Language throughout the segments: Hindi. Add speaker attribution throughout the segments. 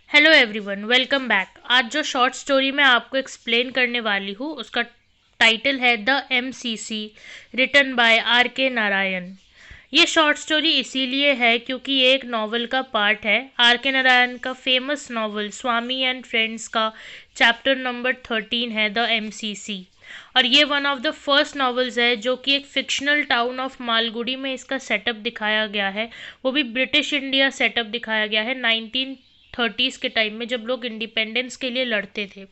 Speaker 1: Hello everyone, welcome back. आज जो शॉर्ट स्टोरी मैं आपको एक्सप्लेन करने वाली हूँ उसका टाइटल है the MCC, written by R.K. Narayan. ये शॉर्ट स्टोरी इसीलिए है क्योंकि ये एक नॉवल का पार्ट है। R.K. नारायण का famous novel Swami and friends का चैप्टर नंबर 13 है द MCC। और ये one of the first novels है जो कि एक फिक्शनल टाउन ऑफ मालगुडी में इसका सेटअप दिखाया गया है। वो भी ब्रिटिश इंडिया सेटअप दिखाया गया है 1930s के टाइम में, जब लोग इंडिपेंडेंस के लिए लड़ते थे।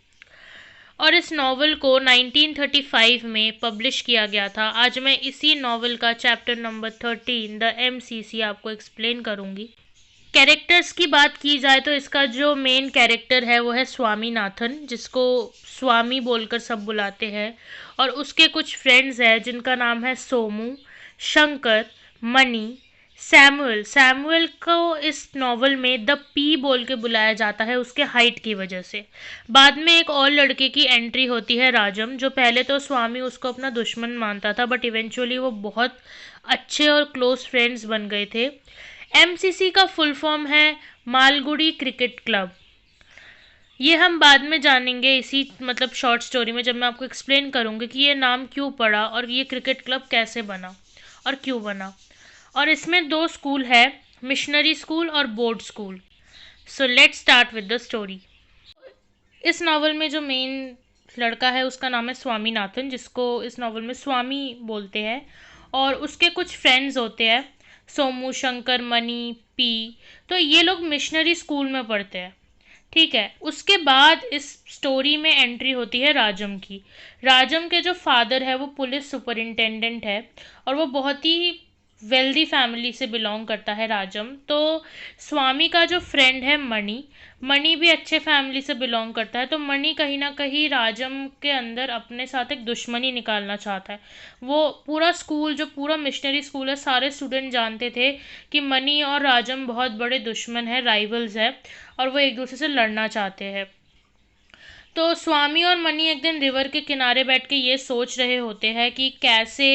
Speaker 1: और इस नॉवल को 1935 में पब्लिश किया गया था। आज मैं इसी नॉवल का चैप्टर नंबर 13 द MCC आपको एक्सप्लेन करूंगी। कैरेक्टर्स की बात की जाए तो इसका जो मेन कैरेक्टर है वो है स्वामीनाथन, जिसको स्वामी बोलकर सब बुलाते हैं। और उसके कुछ फ्रेंड्स हैं जिनका नाम है Somu, Shankar, money, Samuel. Samuel को इस नॉवल में द पी बोल के बुलाया जाता है उसके हाइट की वजह से। बाद में एक और लड़के की एंट्री होती है, राजम, जो पहले तो स्वामी उसको अपना दुश्मन मानता था बट इवेंचुअली वो बहुत अच्छे और क्लोज फ्रेंड्स बन गए थे। MCC का फुल फॉर्म है मालगुडी क्रिकेट क्लब। ये हम बाद में जानेंगे इसी शॉर्ट स्टोरी में, जब मैं आपको एक्सप्लेन करूँगी कि ये नाम क्यों पड़ा और ये क्रिकेट क्लब कैसे बना और क्यों बना। और इसमें दो स्कूल है, मिशनरी स्कूल और board school. So let's start with the story. इस नावल में जो मेन लड़का है उसका नाम है स्वामीनाथन, जिसको इस नावल में स्वामी बोलते हैं। और उसके कुछ फ्रेंड्स होते हैं, सोमू, शंकर, मनी, पी। तो ये लोग मिशनरी स्कूल में पढ़ते हैं। ठीक है, उसके बाद इस स्टोरी में एंट्री होती है राजम की। राजम के जो फादर है वो पुलिस सुपरिंटेंडेंट है और वो बहुत ही वेल्दी फैमिली से बिलोंग करता है राजम। तो स्वामी का जो फ्रेंड है मणि, मणि भी अच्छे फैमिली से बिलोंग करता है। तो मणि कहीं ना कहीं राजम के अंदर अपने साथ एक दुश्मनी निकालना चाहता है। वो पूरा स्कूल, जो पूरा मिशनरी स्कूल है, सारे स्टूडेंट जानते थे कि मणि और राजम बहुत बड़े दुश्मन है, राइवल्स है, और वो एक दूसरे से लड़ना चाहते हैं। तो स्वामी और मनी एक दिन रिवर के किनारे बैठ के ये सोच रहे होते हैं कि कैसे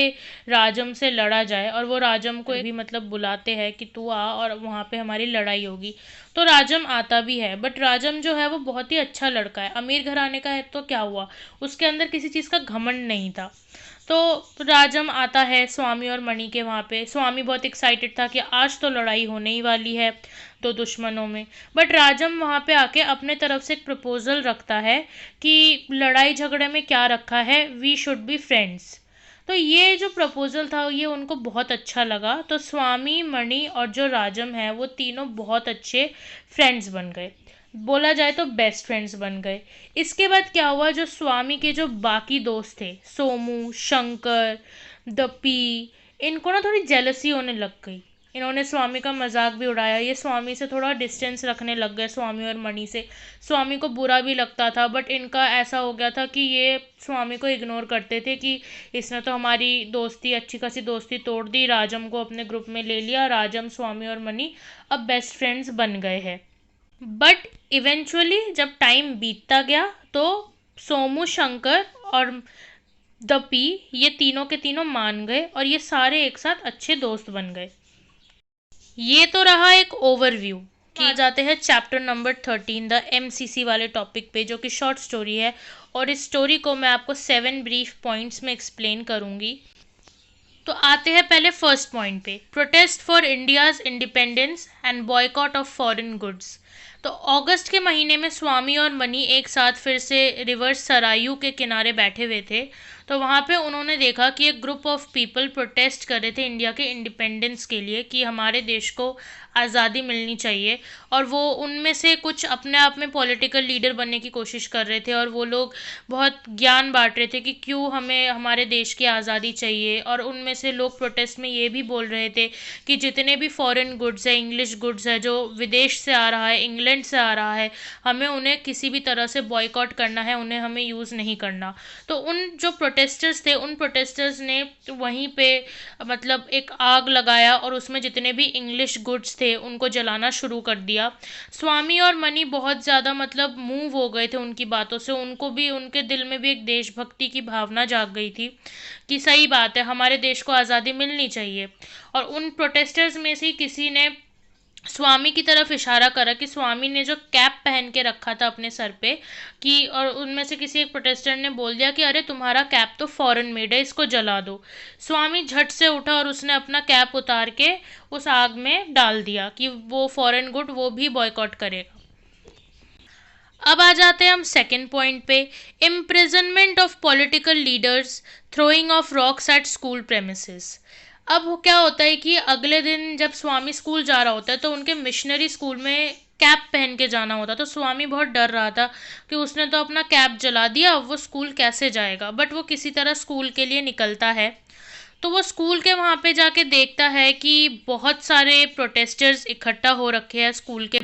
Speaker 1: राजम से लड़ा जाए। और वो राजम को भी बुलाते हैं कि तू आ और वहाँ पे हमारी लड़ाई होगी। तो राजम आता भी है, बट राजम जो है वो बहुत ही अच्छा लड़का है, अमीर घराने का है। तो क्या हुआ, उसके अंदर किसी चीज़ का घमंड नहीं था। तो राजम आता है स्वामी और मणि के वहाँ पे। स्वामी बहुत एक्साइटेड था कि आज तो लड़ाई होने ही वाली है दो दुश्मनों में। बट राजम वहाँ पे आके अपने तरफ से एक प्रपोजल रखता है कि लड़ाई झगड़े में क्या रखा है, वी शुड बी फ्रेंड्स। तो ये जो प्रपोजल था ये उनको बहुत अच्छा लगा। तो स्वामी, मणि और जो राजम है वो तीनों बहुत अच्छे फ्रेंड्स बन गए, बोला जाए तो बेस्ट फ्रेंड्स बन गए। इसके बाद क्या हुआ, जो स्वामी के जो बाकी दोस्त थे, सोमू, शंकर, दपी, इनको ना थोड़ी जेलसी होने लग गई। इन्होंने स्वामी का मजाक भी उड़ाया, ये स्वामी से थोड़ा डिस्टेंस रखने लग गए, स्वामी और मणि से। स्वामी को बुरा भी लगता था बट इनका ऐसा हो गया था कि ये स्वामी को इग्नोर करते थे कि इसने तो हमारी दोस्ती, अच्छी खासी दोस्ती तोड़ दी, राजम को अपने ग्रुप में ले लिया। राजम, स्वामी और मणि अब बेस्ट फ्रेंड्स बन गए हैं। बट इवेंचुअली जब टाइम बीतता गया तो सोमू, शंकर और द पी, ये तीनों के तीनों मान गए और ये सारे एक साथ अच्छे दोस्त बन गए। ये तो रहा एक ओवरव्यू। कि आ जाते हैं चैप्टर नंबर 13 द MCC वाले टॉपिक पे, जो कि शॉर्ट स्टोरी है। और इस स्टोरी को मैं आपको 7 ब्रीफ पॉइंट्स में एक्सप्लेन करूंगी। तो आते हैं पहले फर्स्ट पॉइंट पे, protest for India's independence and boycott of foreign goods. तो अगस्त के महीने में स्वामी और मनी एक साथ फिर से रिवर सरायू के किनारे बैठे हुए थे। तो वहाँ पे उन्होंने देखा कि एक ग्रुप ऑफ पीपल प्रोटेस्ट कर रहे थे इंडिया के इंडिपेंडेंस के लिए, कि हमारे देश को आज़ादी मिलनी चाहिए। और वो उनमें से कुछ अपने आप में पॉलिटिकल लीडर बनने की कोशिश कर रहे थे और वो लोग बहुत ज्ञान बांट रहे थे कि क्यों हमें हमारे देश की आज़ादी चाहिए। और उनमें से लोग प्रोटेस्ट में ये भी बोल रहे थे कि जितने भी फॉरेन गुड्स है, इंग्लिश गुड्स है, जो विदेश से आ रहा है, इंग्लैंड से आ रहा है, हमें उन्हें किसी भी तरह से बॉयकॉट करना है, उन्हें हमें यूज़ नहीं करना। तो उन जो प्रोटेस्टर्स थे, उन प्रोटेस्टर्स ने वहीं पे एक आग लगाया और उसमें जितने भी इंग्लिश गुड्स थे उनको जलाना शुरू कर दिया। स्वामी और मनी बहुत ज़्यादा मूव हो गए थे उनकी बातों से। उनको भी, उनके दिल में भी एक देशभक्ति की भावना जाग गई थी कि सही बात है, हमारे देश को आज़ादी मिलनी चाहिए। और उन प्रोटेस्टर्स में से किसी ने स्वामी की तरफ इशारा करा कि स्वामी ने जो कैप पहन के रखा था अपने सर पे, कि और उनमें से किसी एक प्रोटेस्टेंट ने बोल दिया कि अरे तुम्हारा कैप तो फॉरेन मेड है, इसको जला दो। स्वामी झट से उठा और उसने अपना कैप उतार के उस आग में डाल दिया कि वो फॉरेन गुड वो भी बॉयकॉट करेगा। अब आ जाते हैं हम सेकंड पॉइंट पे, imprisonment of political leaders throwing of rocks at school premises. अब वो क्या होता है कि अगले दिन जब स्वामी स्कूल जा रहा होता है तो उनके मिशनरी स्कूल में कैप पहन के जाना होता, तो स्वामी बहुत डर रहा था कि उसने तो अपना कैप जला दिया, अब वो स्कूल कैसे जाएगा। बट वो किसी तरह स्कूल के लिए निकलता है। तो वो स्कूल के वहाँ पे जाके देखता है कि बहुत सारे प्रोटेस्टर्स इकट्ठा हो रखे हैं स्कूल के।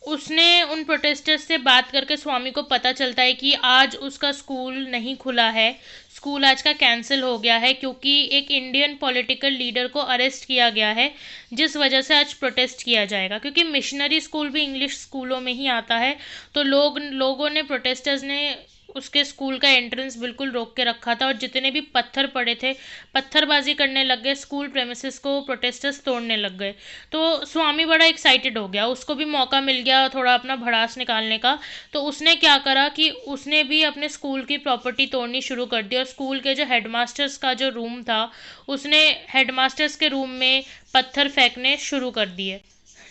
Speaker 1: उसने उन प्रोटेस्टर्स से बात करके स्वामी को पता चलता है कि आज उसका स्कूल नहीं खुला है, स्कूल आज का कैंसिल हो गया है क्योंकि एक इंडियन पॉलिटिकल लीडर को अरेस्ट किया गया है, जिस वजह से आज प्रोटेस्ट किया जाएगा। क्योंकि मिशनरी स्कूल भी इंग्लिश स्कूलों में ही आता है, तो लोगों ने प्रोटेस्टर्स ने उसके स्कूल का एंट्रेंस बिल्कुल रोक के रखा था और जितने भी पत्थर पड़े थे पत्थरबाजी करने लग गए, स्कूल प्रेमिसेस को प्रोटेस्टर्स तोड़ने लग गए। तो स्वामी बड़ा एक्साइटेड हो गया, उसको भी मौका मिल गया थोड़ा अपना भड़ास निकालने का। तो उसने क्या करा कि उसने भी अपने स्कूल की प्रॉपर्टी तोड़नी शुरू कर दी और स्कूल के जो हेडमास्टर्स का जो रूम था उसने हेडमास्टर्स के रूम में पत्थर फेंकने शुरू कर दिए।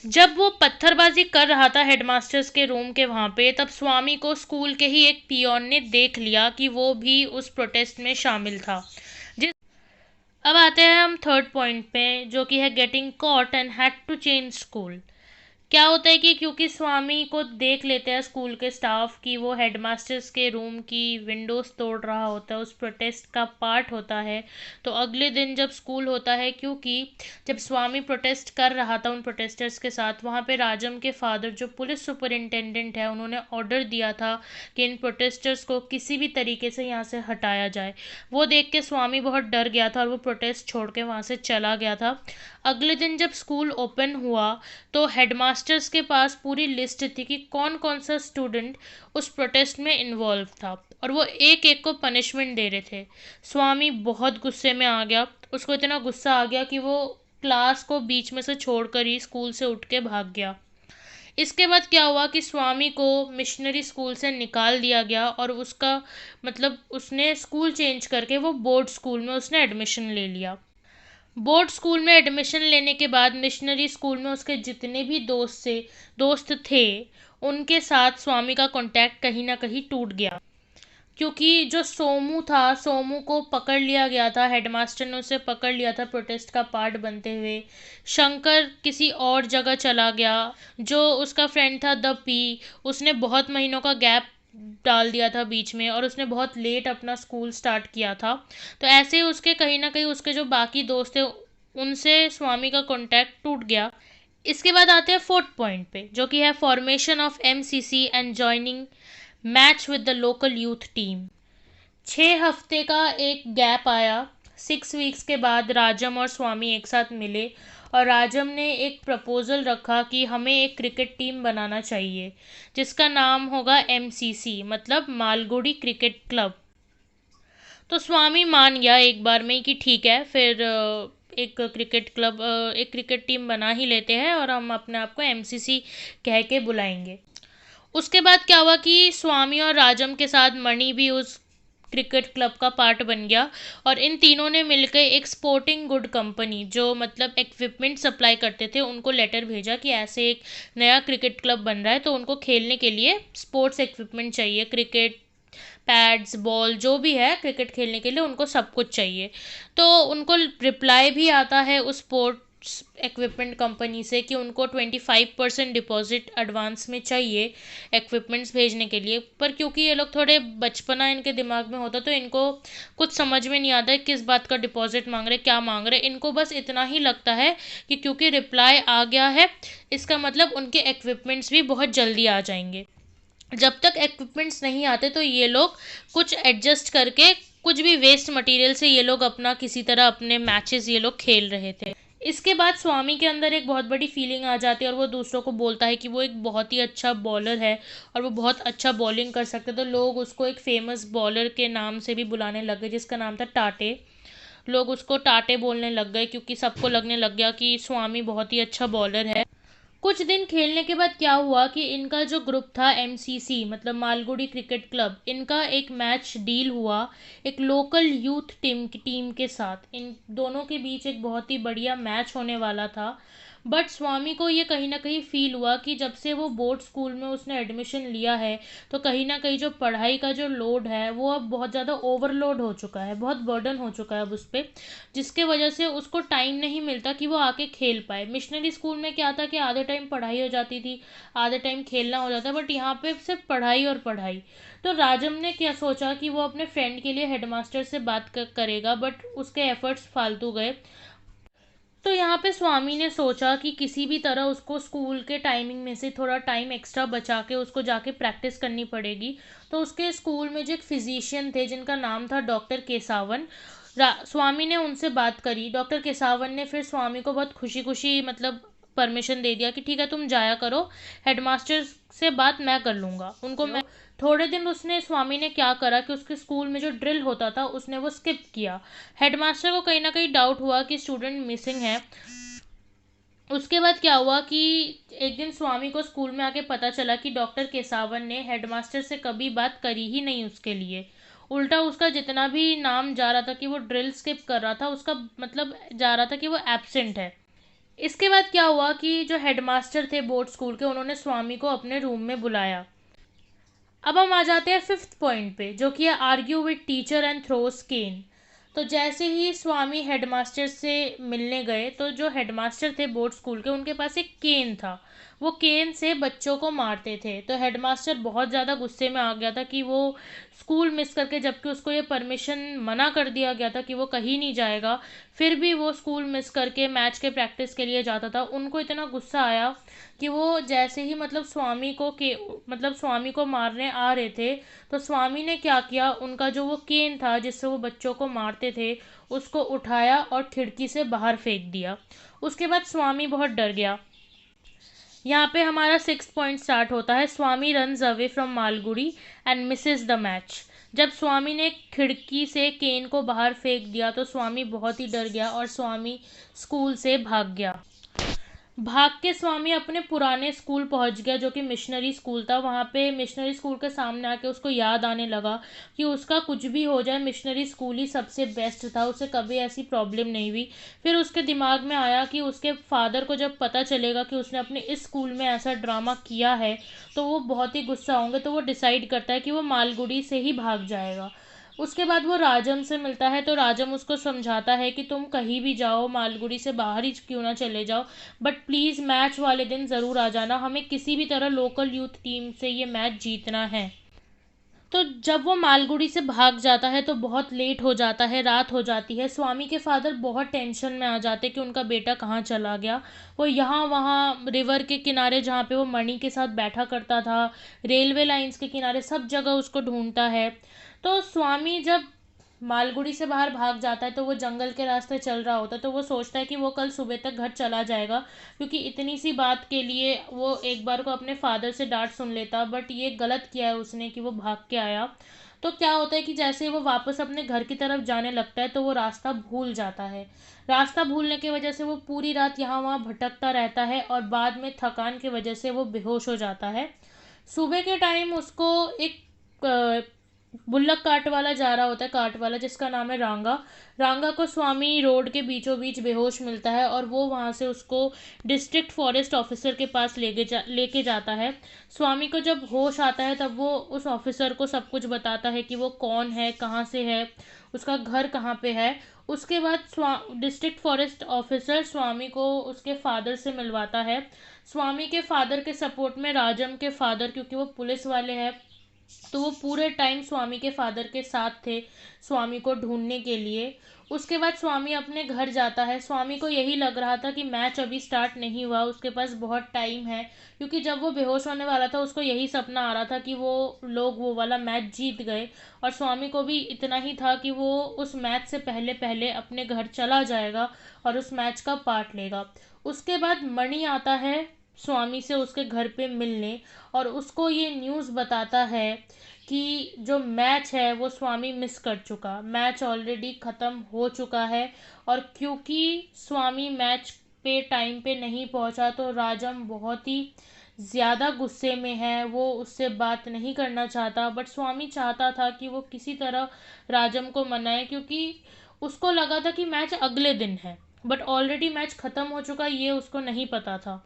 Speaker 1: जब वो पत्थरबाजी कर रहा था हेडमास्टर्स के रूम के वहाँ पे, तब स्वामी को स्कूल के ही एक पियोन ने देख लिया कि वो भी उस प्रोटेस्ट में शामिल था। जिस अब आते हैं हम थर्ड पॉइंट पे, जो कि है getting caught and had to change school. क्या होता है कि क्योंकि स्वामी को देख लेते हैं स्कूल के स्टाफ कि वो हेडमास्टर्स के रूम की विंडोज़ तोड़ रहा होता है, उस प्रोटेस्ट का पार्ट होता है। तो अगले दिन जब स्कूल होता है, क्योंकि जब स्वामी प्रोटेस्ट कर रहा था उन प्रोटेस्टर्स के साथ, वहाँ पे राजम के फादर जो पुलिस सुपरिंटेंडेंट है उन्होंने ऑर्डर दिया था कि इन प्रोटेस्टर्स को किसी भी तरीके से यहाँ से हटाया जाए। वो देख के स्वामी बहुत डर गया था और वो प्रोटेस्ट छोड़ के वहाँ से चला गया था। अगले दिन जब स्कूल ओपन हुआ तो हेडमास्टर्स के पास पूरी लिस्ट थी कि कौन कौन सा स्टूडेंट उस प्रोटेस्ट में इन्वॉल्व था और वो एक एक को पनिशमेंट दे रहे थे। स्वामी बहुत गुस्से में आ गया, उसको इतना गुस्सा आ गया कि वो क्लास को बीच में से छोड़कर ही स्कूल से उठ के भाग गया। इसके बाद क्या हुआ कि स्वामी को मिशनरी स्कूल से निकाल दिया गया और उसका मतलब उसने स्कूल चेंज करके वो बोर्ड स्कूल में उसने एडमिशन ले लिया। बोर्ड स्कूल में एडमिशन लेने के बाद मिशनरी स्कूल में उसके जितने भी दोस्त थे, उनके साथ स्वामी का कांटेक्ट कहीं ना कहीं टूट गया। क्योंकि जो सोमू था, सोमू को पकड़ लिया गया था, हेडमास्टर ने उसे पकड़ लिया था प्रोटेस्ट का पार्ट बनते हुए। शंकर किसी और जगह चला गया। जो उसका फ्रेंड था द पी, उसने बहुत महीनों का गैप डाल दिया था बीच में और उसने बहुत लेट अपना स्कूल स्टार्ट किया था। तो ऐसे ही उसके कहीं ना कहीं उसके जो बाकी दोस्त थे उनसे स्वामी का कांटेक्ट टूट गया। इसके बाद आते हैं फोर्थ पॉइंट पे, जो कि है formation of MCC and joining match with the local youth team. 6 हफ्ते का एक गैप आया। 6 वीक्स के बाद राजम और स्वामी एक साथ मिले और राजम ने एक प्रपोज़ल रखा कि हमें एक क्रिकेट टीम बनाना चाहिए जिसका नाम होगा एमसीसी, मतलब मालगुडी क्रिकेट क्लब। तो स्वामी मान गया एक बार में ही कि ठीक है, फिर एक क्रिकेट टीम बना ही लेते हैं और हम अपने आप को एमसीसी कह के बुलाएंगे। उसके बाद क्या हुआ कि स्वामी और राजम के साथ मणि भी उस क्रिकेट क्लब का पार्ट बन गया और इन तीनों ने मिलकर एक स्पोर्टिंग गुड कंपनी, जो मतलब इक्विपमेंट सप्लाई करते थे, उनको लेटर भेजा कि ऐसे एक नया क्रिकेट क्लब बन रहा है तो उनको खेलने के लिए स्पोर्ट्स इक्विपमेंट चाहिए, क्रिकेट पैड्स बॉल जो भी है क्रिकेट खेलने के लिए उनको सब कुछ चाहिए। तो उनको रिप्लाई भी आता है उस स्पोर्ट्स इक्विपमेंट कंपनी से कि उनको 25% डिपॉजिट एडवांस में चाहिए इक्विपमेंट्स भेजने के लिए। पर क्योंकि ये लोग थोड़े बचपना इनके दिमाग में होता तो इनको कुछ समझ में नहीं आता है किस बात का डिपॉजिट मांग रहे, क्या मांग रहे। इनको बस इतना ही लगता है कि क्योंकि रिप्लाई आ गया है इसका मतलब उनके इक्विपमेंट्स भी बहुत जल्दी आ जाएंगे। जब तक इक्विपमेंट्स नहीं आते तो ये लोग कुछ एडजस्ट करके कुछ भी वेस्ट मटेरियल से ये लोग अपना किसी तरह अपने मैचेस ये लोग खेल रहे थे। इसके बाद स्वामी के अंदर एक बहुत बड़ी फीलिंग आ जाती है और वो दूसरों को बोलता है कि वो एक बहुत ही अच्छा बॉलर है और वो बहुत अच्छा बॉलिंग कर सकते हैं। तो लोग उसको एक फेमस बॉलर के नाम से भी बुलाने लग गए जिसका नाम था टाटे। लोग उसको टाटे बोलने लग गए क्योंकि सबको लगने लग गया कि स्वामी बहुत ही अच्छा बॉलर है। कुछ दिन खेलने के बाद क्या हुआ कि इनका जो ग्रुप था एमसीसी मतलब मालगुडी क्रिकेट क्लब, इनका एक मैच डील हुआ एक लोकल यूथ टीम के साथ। इन दोनों के बीच एक बहुत ही बढ़िया मैच होने वाला था। बट स्वामी को ये कहीं ना कहीं फील हुआ कि जब से वो बोर्ड स्कूल में उसने एडमिशन लिया है तो कहीं ना कहीं जो पढ़ाई का जो लोड है वो अब बहुत ज़्यादा ओवरलोड हो चुका है, बहुत बर्डन हो चुका है अब उस पर, जिसके वजह से उसको टाइम नहीं मिलता कि वो आके खेल पाए। मिशनरी स्कूल में क्या था कि आधे टाइम पढ़ाई हो जाती थी, आधे टाइम खेलना हो जाता है, बट यहाँ पे सिर्फ पढ़ाई और पढ़ाई। तो राजम ने क्या सोचा कि वो अपने फ्रेंड के लिए हेडमास्टर से बात करेगा, बट उसके एफर्ट्स फालतू गए। तो यहाँ पे स्वामी ने सोचा कि किसी भी तरह उसको स्कूल के टाइमिंग में से थोड़ा टाइम एक्स्ट्रा बचा के उसको जाके प्रैक्टिस करनी पड़ेगी। तो उसके स्कूल में जो एक फिजिशियन थे जिनका नाम था डॉक्टर केसावन, स्वामी ने उनसे बात करी। डॉक्टर केसावन ने फिर स्वामी को बहुत खुशी खुशी मतलब परमिशन दे दिया कि ठीक है तुम जाया करो, हेडमास्टर से बात मैं कर लूँगा, उनको मैं। थोड़े दिन उसने स्वामी ने क्या करा कि उसके स्कूल में जो ड्रिल होता था उसने वो स्किप किया। हेडमास्टर को कहीं ना कहीं डाउट हुआ कि स्टूडेंट मिसिंग है। उसके बाद क्या हुआ कि एक दिन स्वामी को स्कूल में आके पता चला कि डॉक्टर केसावन ने हेडमास्टर से कभी बात करी ही नहीं उसके लिए। उल्टा उसका जितना भी नाम जा रहा था कि वो ड्रिल स्किप कर रहा था, उसका मतलब जा रहा था कि वो एब्सेंट है। इसके बाद क्या हुआ कि जो हेडमास्टर थे बोर्ड स्कूल के, उन्होंने स्वामी को अपने रूम में बुलाया। अब हम आ जाते हैं फिफ्थ पॉइंट पे, जो कि है argue with teacher and throws cane. तो जैसे ही स्वामी हेडमास्टर से मिलने गए तो जो हेडमास्टर थे बोर्ड स्कूल के, उनके पास एक केन था। वो केन से बच्चों को मारते थे। तो हेडमास्टर बहुत ज़्यादा गुस्से में आ गया था कि वो स्कूल मिस करके, जबकि उसको ये परमिशन मना कर दिया गया था कि वो कहीं नहीं जाएगा, फिर भी वो स्कूल मिस करके मैच के प्रैक्टिस के लिए जाता था। उनको इतना गुस्सा आया कि वो जैसे ही मतलब स्वामी को मारने आ रहे थे, तो स्वामी ने क्या किया, उनका जो वो केन था जिससे वो बच्चों को मारते थे उसको उठाया और खिड़की से बाहर फेंक दिया। उसके बाद स्वामी बहुत डर गया। यहाँ पे हमारा सिक्स पॉइंट स्टार्ट होता है, Swami runs away from Malgudi and misses the match. जब स्वामी ने खिड़की से केन को बाहर फेंक दिया तो स्वामी बहुत ही डर गया और स्वामी स्कूल से भाग गया। भाग के स्वामी अपने पुराने स्कूल पहुंच गया जो कि मिशनरी स्कूल था। वहाँ पे मिशनरी स्कूल के सामने आके उसको याद आने लगा कि उसका कुछ भी हो जाए मिशनरी स्कूल ही सबसे बेस्ट था, उसे कभी ऐसी प्रॉब्लम नहीं हुई। फिर उसके दिमाग में आया कि उसके फादर को जब पता चलेगा कि उसने अपने इस स्कूल में ऐसा ड्रामा किया है तो वो बहुत ही गुस्सा होंगे। तो वो डिसाइड करता है कि वो मालगुड़ी से ही भाग जाएगा। उसके बाद वो राजम से मिलता है तो राजम उसको समझाता है कि तुम कहीं भी जाओ, मालगुड़ी से बाहर ही क्यों ना चले जाओ, बट प्लीज़ मैच वाले दिन ज़रूर आ जाना, हमें किसी भी तरह लोकल यूथ टीम से ये मैच जीतना है। तो जब वो मालगुड़ी से भाग जाता है तो बहुत लेट हो जाता है, रात हो जाती है। स्वामी के फादर बहुत टेंशन में आ जाते कि उनका बेटा कहाँ चला गया। वो यहाँ वहाँ रिवर के किनारे जहाँ पे वो मणि के साथ बैठा करता था, रेलवे लाइंस के किनारे, सब जगह उसको ढूंढता है। तो स्वामी जब मालगुड़ी से बाहर भाग जाता है तो वो जंगल के रास्ते चल रहा होता है। तो वो सोचता है कि वो कल सुबह तक घर चला जाएगा, क्योंकि इतनी सी बात के लिए वो एक बार को अपने फादर से डांट सुन लेता, बट ये गलत किया है उसने कि वो भाग के आया। तो क्या होता है कि जैसे ही वो वापस अपने घर की तरफ जाने लगता है तो वो रास्ता भूल जाता है। रास्ता भूलने की वजह से वो पूरी रात यहाँ वहाँ भटकता रहता है और बाद में थकान की वजह से वो बेहोश हो जाता है। सुबह के टाइम उसको एक बुल्लक काट वाला जा रहा होता है, काट वाला जिसका नाम है रांगा। रांगा को स्वामी रोड के बीचों बीच बेहोश मिलता है और वो वहाँ से उसको डिस्ट्रिक्ट फॉरेस्ट ऑफिसर के पास लेके जाता है। स्वामी को जब होश आता है तब वो उस ऑफिसर को सब कुछ बताता है कि वो कौन है, कहाँ से है, उसका घर कहाँ पे है। उसके बाद डिस्ट्रिक्ट फॉरेस्ट ऑफिसर स्वामी को उसके फादर से मिलवाता है। स्वामी के फादर के सपोर्ट में राजम के फादर, क्योंकि वो पुलिस वाले हैं, तो वो पूरे टाइम स्वामी के फादर के साथ थे स्वामी को ढूंढने के लिए। उसके बाद स्वामी अपने घर जाता है। स्वामी को यही लग रहा था कि मैच अभी स्टार्ट नहीं हुआ, उसके पास बहुत टाइम है, क्योंकि जब वो बेहोश होने वाला था उसको यही सपना आ रहा था कि वो लोग वो वाला मैच जीत गए। और स्वामी को भी इतना ही था कि वो उस मैच से पहले पहले अपने घर चला जाएगा और उस मैच का पार्ट लेगा। उसके बाद मणि आता है स्वामी से उसके घर पे मिलने और उसको ये न्यूज़ बताता है कि जो मैच है वो स्वामी मिस कर चुका, मैच ऑलरेडी ख़त्म हो चुका है। और क्योंकि स्वामी मैच पे टाइम पे नहीं पहुंचा तो राजम बहुत ही ज़्यादा गुस्से में है, वो उससे बात नहीं करना चाहता। बट स्वामी चाहता था कि वो किसी तरह राजम को मनाए, क्योंकि उसको लगा था कि मैच अगले दिन है, बट ऑलरेडी मैच ख़त्म हो चुका, ये उसको नहीं पता था।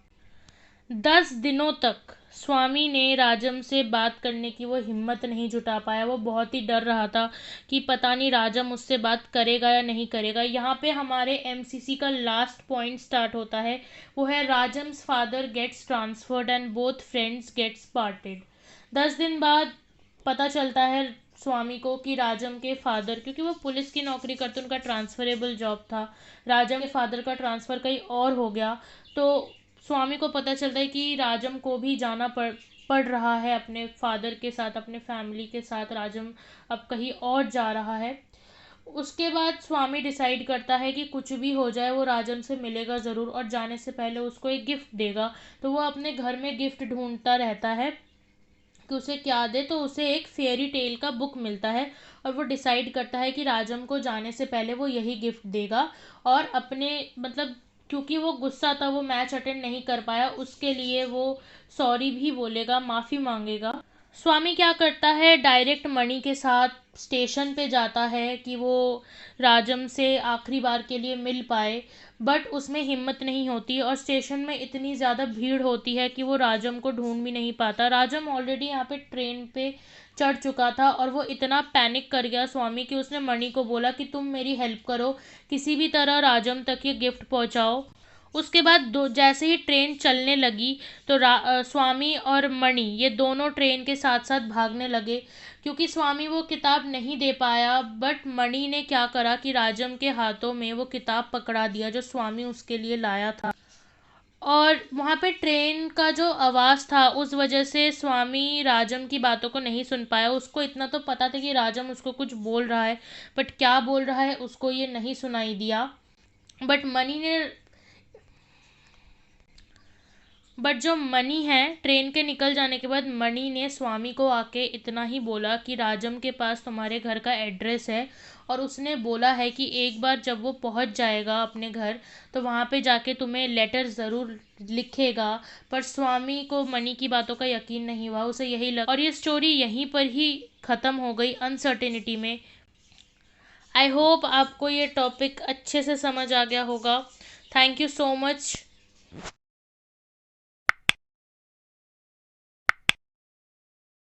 Speaker 1: 10 दिनों तक स्वामी ने राजम से बात करने की वो हिम्मत नहीं जुटा पाया। वो बहुत ही डर रहा था कि पता नहीं राजम उससे बात करेगा या नहीं करेगा। यहाँ पे हमारे एमसीसी का लास्ट पॉइंट स्टार्ट होता है, वो है Rajam's father gets transferred and both friends gets parted. 10 दिन बाद पता चलता है स्वामी को कि राजम के फादर, क्योंकि वो पुलिस की नौकरी करते, उनका ट्रांसफरेबल जॉब था, राजम के फादर का ट्रांसफ़र कहीं और हो गया। तो स्वामी को पता चलता है कि राजम को भी जाना पड़ रहा है अपने फादर के साथ, अपने फैमिली के साथ। राजम अब कहीं और जा रहा है। उसके बाद स्वामी डिसाइड करता है कि कुछ भी हो जाए वो राजम से मिलेगा ज़रूर, और जाने से पहले उसको एक गिफ्ट देगा। तो वो अपने घर में गिफ्ट ढूंढता रहता है कि उसे क्या दे, तो उसे एक फेयरी टेल का बुक मिलता है, और वो डिसाइड करता है कि राजम को जाने से पहले वो यही गिफ्ट देगा। और अपने मतलब क्योंकि वो गुस्सा था, वो मैच अटेंड नहीं कर पाया, उसके लिए वो सॉरी भी बोलेगा, माफ़ी मांगेगा। स्वामी क्या करता है, डायरेक्ट मणि के साथ स्टेशन पे जाता है कि वो राजम से आखिरी बार के लिए मिल पाए। बट उसमें हिम्मत नहीं होती, और स्टेशन में इतनी ज़्यादा भीड़ होती है कि वो राजम को ढूंढ भी नहीं पाता। राजम ऑलरेडी यहाँ पे ट्रेन पे चढ़ चुका था, और वो इतना पैनिक कर गया स्वामी कि उसने मणि को बोला कि तुम मेरी हेल्प करो, किसी भी तरह राजम तक ये गिफ्ट पहुँचाओ। उसके बाद दो जैसे ही ट्रेन चलने लगी तो स्वामी और मणि ये दोनों ट्रेन के साथ साथ भागने लगे, क्योंकि स्वामी वो किताब नहीं दे पाया। बट मणि ने क्या करा कि राजम के हाथों में वो किताब पकड़ा दिया जो स्वामी उसके लिए लाया था। और वहाँ पे ट्रेन का जो आवाज़ था उस वजह से स्वामी राजम की बातों को नहीं सुन पाया। उसको इतना तो पता था कि राजम उसको कुछ बोल रहा है, बट क्या बोल रहा है उसको ये नहीं सुनाई दिया। बट मणि ने बट जो मनी है, ट्रेन के निकल जाने के बाद मनी ने स्वामी को आके इतना ही बोला कि राजम के पास तुम्हारे घर का एड्रेस है, और उसने बोला है कि एक बार जब वो पहुंच जाएगा अपने घर तो वहाँ पे जाके तुम्हें लेटर ज़रूर लिखेगा। पर स्वामी को मनी की बातों का यकीन नहीं हुआ, उसे यही लगा, और ये स्टोरी यहीं पर ही ख़त्म हो गई अनसर्टेनिटी में। आई होप आपको ये टॉपिक अच्छे से समझ आ गया होगा। Thank you so much.